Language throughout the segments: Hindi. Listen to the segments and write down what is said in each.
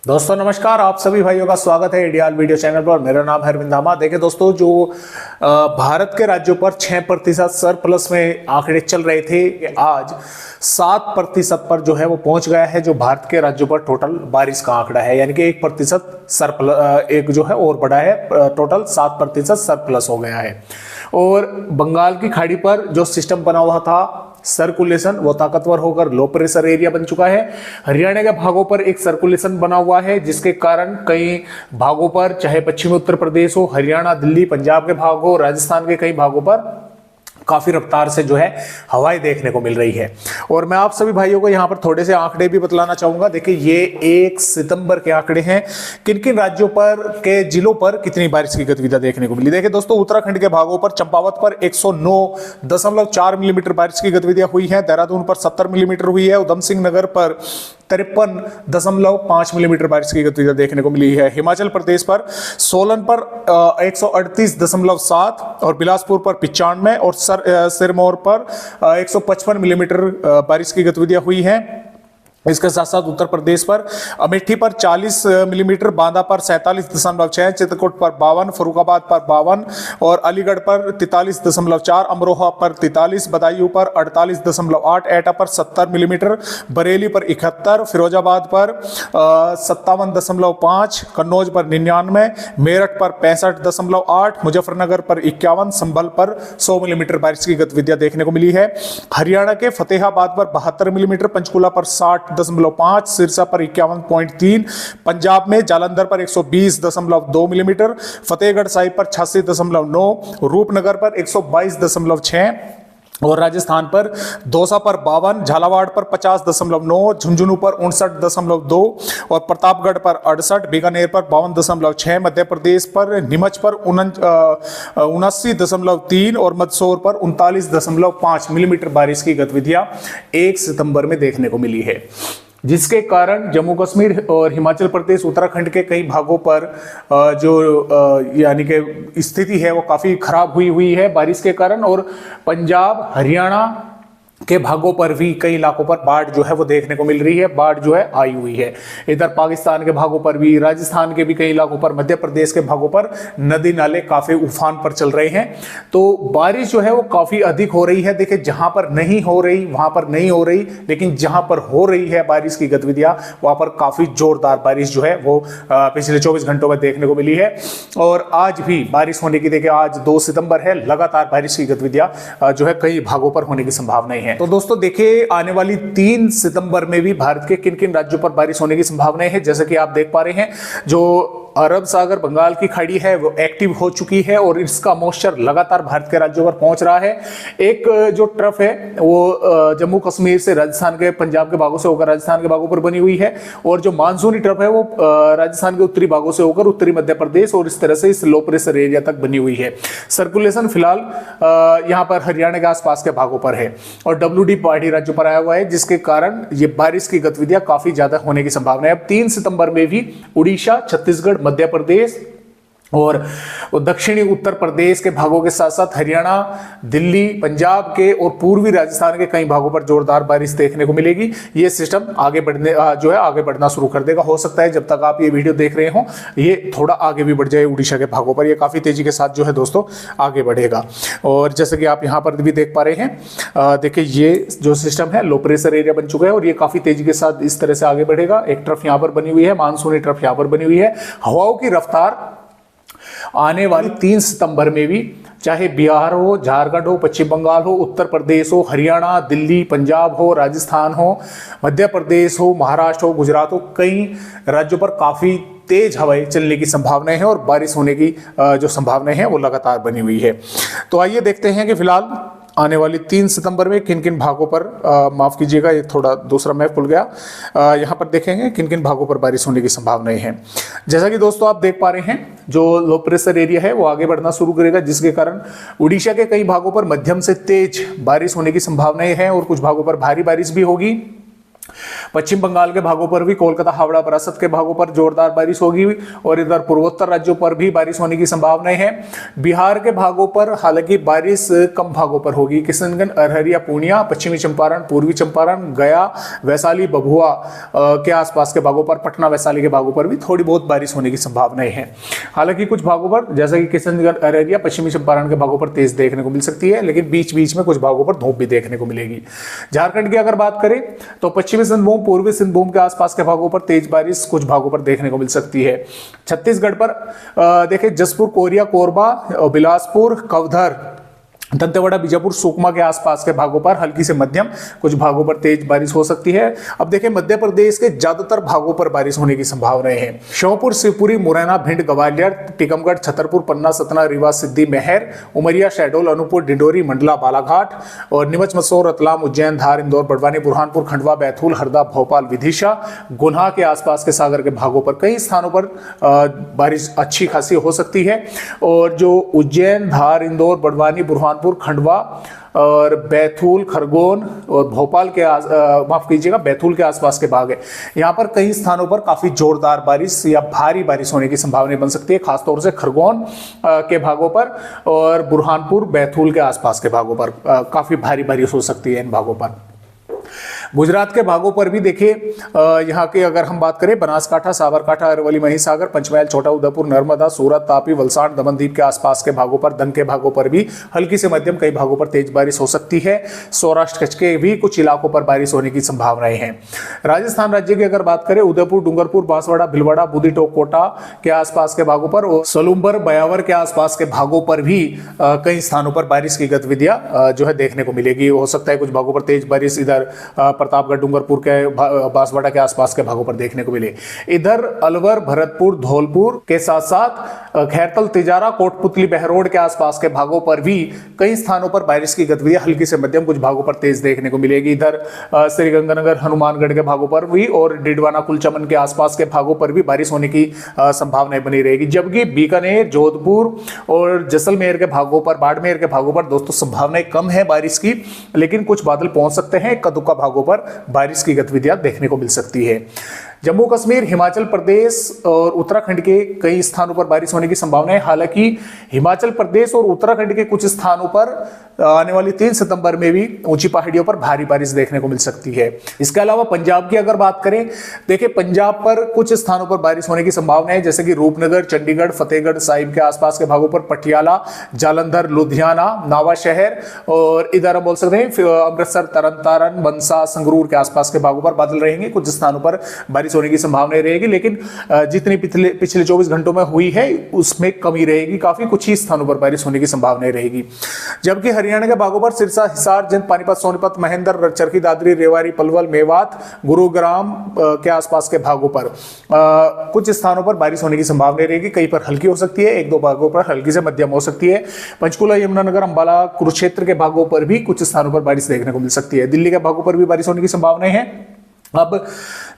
दोस्तों नमस्कार, आप सभी भाइयों का स्वागत है इंडिया वीडियो चैनल पर। मेरा नाम है अरविंद धामा। देखिए दोस्तों, जो भारत के राज्यों पर 6% सरप्लस में आंकड़े चल रहे थे, कि आज 7% पर जो है वो पहुंच गया है। जो भारत के राज्यों पर टोटल बारिश का आंकड़ा है, यानी कि 1% सरप्लस, एक जो है और बढ़ा है, टोटल 7% सरप्लस हो गया है। और बंगाल की खाड़ी पर जो सिस्टम बना हुआ था सर्कुलेशन, वो ताकतवर होकर लो प्रेशर एरिया बन चुका है। हरियाणा के भागों पर एक सर्कुलेशन बना हुआ है, जिसके कारण कई भागों पर, चाहे पश्चिमी उत्तर प्रदेश हो, हरियाणा, दिल्ली, पंजाब के भाग हो, राजस्थान के कई भागों पर काफी रफ्तार से जो है हवाएं देखने को मिल रही है। और मैं आप सभी भाइयों को यहां पर थोड़े से आंकड़े भी बतलाना चाहूंगा। देखिए, ये 1 सितंबर के आंकड़े हैं। किन किन राज्यों पर के जिलों पर कितनी बारिश की गतिविधियां देखने को मिली। देखिए दोस्तों, उत्तराखंड के भागों पर चंपावत पर 109.4 मिलीमीटर बारिश की गतिविधियां हुई है। देहरादून पर 70 मिलीमीटर हुई है। उधम सिंह नगर पर 53.5 मिलीमीटर बारिश की गतिविधियां देखने को मिली है। हिमाचल प्रदेश पर सोलन पर 138.7 और बिलासपुर पर 95 और सिरमौर पर 155 मिलीमीटर बारिश की गतिविधियां हुई हैं। इसके साथ साथ उत्तर प्रदेश पर अमेठी पर 40 मिलीमीटर, बांदा पर 47.6, चित्रकूट पर 52, फरुखाबाद पर 52 और अलीगढ़ पर 43.4, अमरोहा पर 43, बदायूं पर 48.8, एटा पर 70 मिलीमीटर, बरेली पर 71, फिरोजाबाद पर 57.5, कन्नौज पर 99, मेरठ पर 65.8, मुजफ्फरनगर पर 51, संभल पर 100 मिलीमीटर बारिश की गतिविधियां देखने को मिली है। हरियाणा के फतेहाबाद पर 72 मिलीमीटर, पंचकुला पर 60.5, सिरसा पर 51.3, पंजाब में जालंधर पर 120.2 मिलीमीटर, फतेहगढ़ साहिब पर 86.9, रूपनगर पर 122.6 और राजस्थान पर दौसा पर 52, झालावाड़ पर 50.9, झुंझुनू पर 59.2 और प्रतापगढ़ पर 68, बीकानेर पर 52.6, मध्य प्रदेश पर नीमच पर 79.3 और मंदसौर पर 39.5 मिलीमीटर बारिश की गतिविधियां 1 सितंबर में देखने को मिली है। जिसके कारण जम्मू कश्मीर और हिमाचल प्रदेश, उत्तराखंड के कई भागों पर जो यानी कि स्थिति है वो काफ़ी खराब हुई है बारिश के कारण। और पंजाब, हरियाणा के भागों पर भी कई इलाकों पर बाढ़ जो है वो देखने को मिल रही है। बाढ़ जो है आई हुई है। इधर पाकिस्तान के भागों पर भी, राजस्थान के भी कई इलाकों पर, मध्य प्रदेश के भागों पर नदी नाले काफी उफान पर चल रहे हैं। तो बारिश जो है वो काफी अधिक हो रही है। देखिए, जहां पर नहीं हो रही वहां पर नहीं हो रही, लेकिन जहां पर हो रही है बारिश की गतिविधियां, वहां पर काफी जोरदार बारिश जो है वो पिछले 24 घंटों में देखने को मिली है। और आज भी बारिश होने की, देखिए आज 2 सितंबर है, लगातार बारिश की गतिविधियां जो है कई भागों पर होने की संभावनाएं हैं। तो दोस्तों देखिए, आने वाली 3 सितंबर में भी भारत के किन किन राज्यों पर बारिश होने की संभावनाएं हैं। जैसे कि आप देख पा रहे हैं, जो अरब सागर, बंगाल की खाड़ी है वो एक्टिव हो चुकी है और इसका मॉइस्चर लगातार भारत के राज्यों पर पहुंच रहा है। एक जो ट्रफ है वो जम्मू कश्मीर से राजस्थान के, पंजाब के भागों से होकर राजस्थान के भागों पर बनी हुई है। और जो मानसूनी ट्रफ है वो राजस्थान के उत्तरी भागों से होकर उत्तरी मध्य प्रदेश और इस तरह से इस लो प्रेशर एरिया तक बनी हुई है। सर्कुलेशन फिलहाल यहाँ पर हरियाणा के आसपास के भागों पर है और WD पहाड़ी राज्यों पर आया हुआ है, जिसके कारण ये बारिश की गतिविधियां काफी ज्यादा होने की संभावना है। अब 3 सितंबर में भी उड़ीसा, छत्तीसगढ़, मध्य प्रदेश और दक्षिणी उत्तर प्रदेश के भागों के साथ साथ हरियाणा, दिल्ली, पंजाब के और पूर्वी राजस्थान के कई भागों पर जोरदार बारिश देखने को मिलेगी। ये सिस्टम आगे बढ़ना शुरू कर देगा। हो सकता है जब तक आप ये वीडियो देख रहे हो ये थोड़ा आगे भी बढ़ जाए। उड़ीसा के भागों पर ये काफी तेजी के साथ जो है दोस्तों आगे बढ़ेगा। और जैसे कि आप यहाँ पर भी देख पा रहे हैं, देखिए ये जो सिस्टम है लो प्रेशर एरिया बन चुका है और ये काफी तेजी के साथ इस तरह से आगे बढ़ेगा। एक ट्रफ यहाँ पर बनी हुई है, मानसूनी ट्रफ यहाँ पर बनी हुई है। हवाओं की रफ्तार आने वाली 3 सितंबर में भी, चाहे बिहार हो, झारखंड हो, पश्चिम बंगाल हो, उत्तर प्रदेश हो, हरियाणा, दिल्ली, पंजाब हो, राजस्थान हो, मध्य प्रदेश हो, महाराष्ट्र हो, गुजरात हो, कई राज्यों पर काफी तेज हवाएं चलने की संभावनाएं हैं और बारिश होने की जो संभावनाएं हैं वो लगातार बनी हुई है। तो आइए देखते हैं कि फिलहाल आने वाली 3 सितंबर में किन किन भागों पर, माफ कीजिएगा ये थोड़ा दूसरा मैप खुल गया, यहाँ पर देखेंगे किन किन भागों पर बारिश होने की संभावनाएं हैं। जैसा कि दोस्तों आप देख पा रहे हैं, जो लो प्रेशर एरिया है वो आगे बढ़ना शुरू करेगा, जिसके कारण उड़ीसा के कई भागों पर मध्यम से तेज बारिश होने की संभावनाएं हैं और कुछ भागों पर भारी बारिश भी होगी। पश्चिम बंगाल के भागों पर भी, कोलकाता हावड़ा बरासत के भागों पर जोरदार बारिश होगी और इधर पूर्वोत्तर राज्यों पर भी बारिश होने की संभावनाएं हैं। बिहार के भागों पर हालांकि बारिश कम भागों पर होगी। किशनगंज, अररिया, पूर्णिया, पश्चिमी चंपारण, पूर्वी चंपारण, गया, वैशाली, भभुआ के आसपास के भागों पर, पटना, वैशाली के भागों पर भी थोड़ी बहुत बारिश होने की संभावनाएं हैं। हालांकि कुछ भागों पर जैसा कि किशनगंज, अररिया, पश्चिमी चंपारण के भागों पर तेज देखने को मिल सकती है, लेकिन बीच बीच में कुछ भागों पर धूप भी देखने को मिलेगी। झारखंड की अगर बात करें तो पश्चिमी सिंहभूम, पूर्वी सिंहभूम के आसपास के भागों पर तेज बारिश कुछ भागों पर देखने को मिल सकती है। छत्तीसगढ़ पर देखिए जसपुर, कोरिया, कोरबा, बिलासपुर, कवधर, दंतेवाड़ा, बीजापुर, सुकमा के आसपास के भागों पर हल्की से मध्यम, कुछ भागों पर तेज बारिश हो सकती है। अब देखिए मध्य प्रदेश के ज्यादातर भागों पर बारिश होने की संभावनाएं हैं। श्योपुर, शिवपुरी, मुरैना, भिंड, ग्वालियर, टीकमगढ़, छतरपुर, पन्ना, सतना, रीवा, सिद्धि, महर, उमरिया, शहडोल, अनूपपुर, डिंडोरी, मंडला, बालाघाट और नीमच, मंदसौर, रतलाम, उज्जैन, धार, इंदौर, बड़वानी, बुरहानपुर, खंडवा, बैतूल, हरदा, भोपाल, विदिशा, गुना के आसपास के सागर के भागों पर कई स्थानों पर बारिश अच्छी खासी हो सकती है। और जो उज्जैन, धार, इंदौर, बड़वानी, बुरहानपुर, खंडवा और बैतूल, खरगोन और भोपाल के माफ कीजिएगा बैतूल के आसपास के भाग है, यहाँ पर कई स्थानों पर काफी जोरदार बारिश या भारी बारिश होने की संभावना बन सकती है, खासतौर से खरगोन के भागों पर और बुरहानपुर, बैतूल के आसपास के भागों पर काफी भारी बारिश हो सकती है इन भागों पर। गुजरात के भागों पर भी देखिए यहाँ के अगर हम बात करें बनासकांठा, साबरकांठा, अरवली, महिसागर, पंचमहल, छोटा उदेपुर, नर्मदा, सूरत, तापी, वलसाड, दमनदीप के आसपास के भागों पर, दन के भागों पर भी हल्की से मध्यम, कई भागों पर तेज बारिश हो सकती है। सौराष्ट्र कच्छ के भी कुछ इलाकों पर बारिश होने की संभावनाएं हैं। राजस्थान राज्य की अगर बात करें उदयपुर, डूंगरपुर, बांसवाड़ा, भीलवाड़ा, बूंदी, टोंक, कोटा के आसपास के भागों पर और सलूम्बर, बयावर के आसपास के भागों पर भी कई स्थानों पर बारिश की गतिविधियां जो है देखने को मिलेगी। हो सकता है कुछ भागों पर तेज बारिश इधर प्रतापगढ़, डूंगरपुर के, बांसवाड़ा के आसपास के भागों पर देखने को मिले। इधर अलवर, भरतपुर, धौलपुर के साथ साथ खैरतल, तिजारा, कोटपुतली, बहरोड के आसपास के भागों पर भी कई स्थानों पर बारिश की गतिविधियां हल्की से मध्यम, कुछ भागों पर तेज देखने को मिलेगी। इधर श्रीगंगानगर, हनुमानगढ़ के भागों पर भी और डिडवाना, कुलचमन के आसपास के भागों पर भी बारिश होने की संभावनाएं बनी रहेगी। जबकि बीकानेर, जोधपुर और जैसलमेर के भागों पर, बाड़मेर के भागों पर दोस्तों संभावनाएं कम है बारिश की, लेकिन कुछ बादल पहुंच सकते हैं। इक्का दुक्का भागों पर बारिश की गतिविधियां देखने को मिल सकती है। जम्मू कश्मीर, हिमाचल प्रदेश और उत्तराखंड के कई स्थानों पर बारिश होने की संभावना है। हालांकि हिमाचल प्रदेश और उत्तराखंड के कुछ स्थानों पर आने वाली 3 सितंबर में भी ऊंची पहाड़ियों पर भारी बारिश देखने को मिल सकती है। इसके अलावा पंजाब की अगर बात करें, देखिए पंजाब पर कुछ स्थानों पर बारिश होने की संभावना है, जैसे कि रूपनगर, चंडीगढ़, फतेहगढ़ साहिब के आसपास के भागों पर, पटियाला, जालंधर, लुधियाना, नावा शहर और इधर हम बोल सकते हैं अमृतसर, तरनतारन, मनसा, संगरूर के आसपास के भागों पर बादल रहेंगे। कुछ स्थानों पर बारिश होने की संभावना रहेगी, लेकिन जितनी पिछले 24 घंटों में हुई है उसमें कमी रहेगी, काफी कुछ ही स्थानों पर बारिश होने की संभावना रहेगी। जबकि हरियाणा के भागों पर सिरसा, हिसार, जिंद, पानीपत, सोनीपत, महेंद्र, चरखी दादरी, रेवाड़ी, पलवल, मेवात, गुरुग्राम के आसपास के भागों पर कुछ स्थानों पर बारिश होने की संभावना रहेगी। कहीं पर हल्की हो सकती है, 1-2 भागों पर हल्की से मध्यम हो सकती है। पंचकुला, यमुनानगर, अंबाला, कुरुक्षेत्र के भागों पर भी कुछ स्थानों पर बारिश देखने को मिल सकती है। दिल्ली के भागों पर भी बारिश होने की संभावनाएं हैं। अब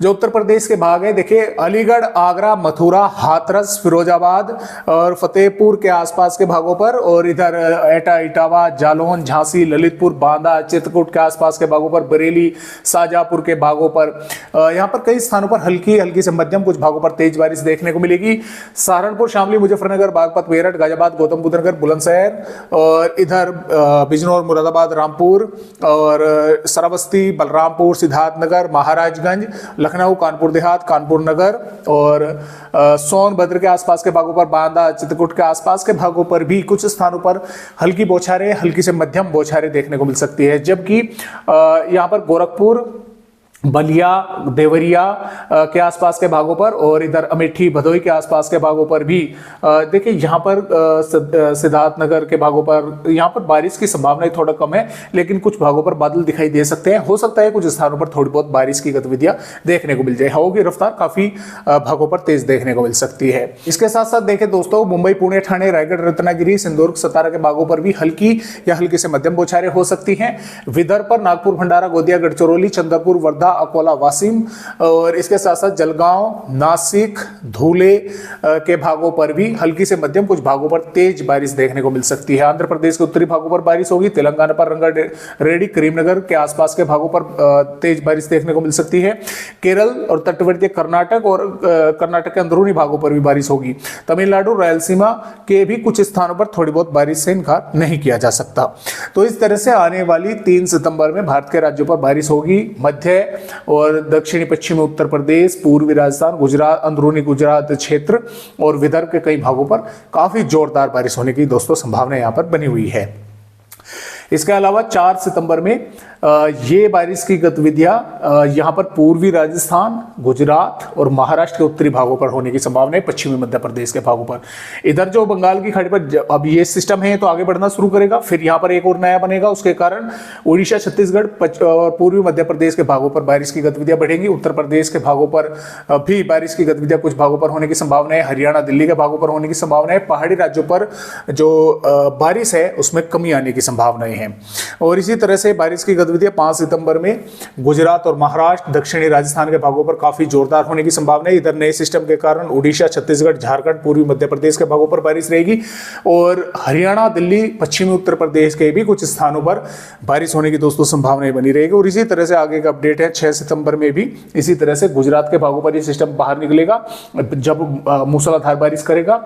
जो उत्तर प्रदेश के भाग है, देखिए अलीगढ़, आगरा, मथुरा, हाथरस, फिरोजाबाद और फतेहपुर के आसपास के भागों पर और इधर एटा, इटावा, जालौन, झांसी, ललितपुर, बांदा, चित्रकूट के आसपास के भागों पर, बरेली, शाहजहांपुर के भागों पर यहाँ पर कई स्थानों पर हल्की से मध्यम, कुछ भागों पर तेज बारिश देखने को मिलेगी। सहारनपुर, शामली, मुजफ्फरनगर, बागपत, मेरठ, गाजियाबाद, गौतम बुद्ध नगर, बुलंदशहर और इधर बिजनौर, मुरादाबाद, रामपुर और श्रावस्ती, बलरामपुर, सिद्धार्थनगर, महाराजगंज, लखनऊ, कानपुर देहात, कानपुर नगर और सोनभद्र के आसपास के भागों पर, बांदा, चित्रकूट के आसपास के भागों पर भी कुछ स्थानों पर हल्की बौछारें, हल्की से मध्यम बौछारें देखने को मिल सकती है। जबकि यहाँ पर गोरखपुर, बलिया, देवरिया के आसपास के भागों पर और इधर अमेठी, भदोई के आसपास के भागों पर भी देखिए यहाँ पर सिद्धार्थनगर के भागों पर यहाँ पर बारिश की संभावना थोड़ा कम है, लेकिन कुछ भागों पर बादल दिखाई दे सकते हैं। हो सकता है कुछ स्थानों पर थोड़ी बहुत बारिश की गतिविधियां देखने को मिल जाए। हवा की रफ्तार काफी भागों पर तेज देखने को मिल सकती है। इसके साथ साथ देखें दोस्तों, मुंबई, पुणे, ठाणे, रायगढ़, रत्नागिरी, सिंधुदुर्ग, सतारा के भागों पर भी हल्की या हल्की से मध्यम बौछारें हो सकती हैं। विदर्भ पर नागपुर, भंडारा, गोंदिया, गढ़चिरौली, चंद्रपुर, वर्धा, अकोला, वाशिम और इसके साथ साथ जलगांव, नासिक, धुले के भागों पर भी हल्की से मध्यम, कुछ भागों पर तेज बारिश देखने को मिल सकती है। आंध्र प्रदेश के उत्तरी भागों पर बारिश होगी। तेलंगाना पर रंगारेड्डी, करीमनगर के आसपास के भागों पर तेज बारिश देखने को मिल सकती है। केरल और तटवर्ती कर्नाटक और कर्नाटक के अंदरूनी भागों पर भी बारिश होगी। तमिलनाडु, रायलसीमा के भी कुछ स्थानों पर थोड़ी बहुत बारिश से इनकार नहीं किया जा सकता। तो इस तरह से आने वाली 3 सितंबर में भारत के राज्यों पर बारिश होगी। मध्य और दक्षिणी पश्चिमी उत्तर प्रदेश, पूर्वी राजस्थान, गुजरात, अंदरूनी गुजरात क्षेत्र और विदर्भ के कई भागों पर काफी जोरदार बारिश होने की दोस्तों संभावना यहां पर बनी हुई है। इसके अलावा 4 सितंबर में ये बारिश की गतिविधियां यहाँ पर पूर्वी राजस्थान, गुजरात और महाराष्ट्र के उत्तरी भागों पर होने की संभावना है, पश्चिमी मध्य प्रदेश के भागों पर। इधर जो बंगाल की खाड़ी पर अब ये सिस्टम है तो आगे बढ़ना शुरू करेगा, फिर यहाँ पर एक और नया बनेगा, उसके कारण उड़ीसा, छत्तीसगढ़ और पूर्वी मध्य प्रदेश के भागों पर बारिश की गतिविधियां बढ़ेंगी। उत्तर प्रदेश के भागों पर भी बारिश की गतिविधियां कुछ भागों पर होने की संभावना है। हरियाणा, दिल्ली के भागों पर होने की संभावना है। पहाड़ी राज्यों पर जो बारिश है उसमें कमी आने की संभावनाएं हैं। और इसी तरह से बारिश की गतिविधियां 5 सितंबर में गुजरात और महाराष्ट्र, दक्षिणी राजस्थान के भागों पर काफी जोरदार होने की संभावना है। इधर नए सिस्टम के कारण उड़ीसा, छत्तीसगढ़, झारखंड, पूर्वी मध्य प्रदेश के भागों पर बारिश रहेगी और हरियाणा, दिल्ली, पश्चिमी उत्तर प्रदेश के भी कुछ स्थानों पर बारिश होने की दोस्तों संभावनाएं बनी रहेगी। और इसी तरह से आगे का अपडेट है 6 सितंबर में भी इसी तरह से गुजरात के भागों पर यह सिस्टम बाहर निकलेगा, जब मूसलाधार बारिश करेगा,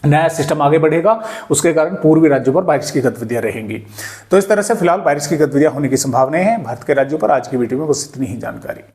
नया सिस्टम आगे बढ़ेगा, उसके कारण पूर्वी राज्यों पर बारिश की गतिविधियां रहेंगी। तो इस तरह से फिलहाल बारिश की गतिविधियां होने की संभावनाएं हैं भारत के राज्यों पर। आज की वीडियो में बस इतनी ही जानकारी।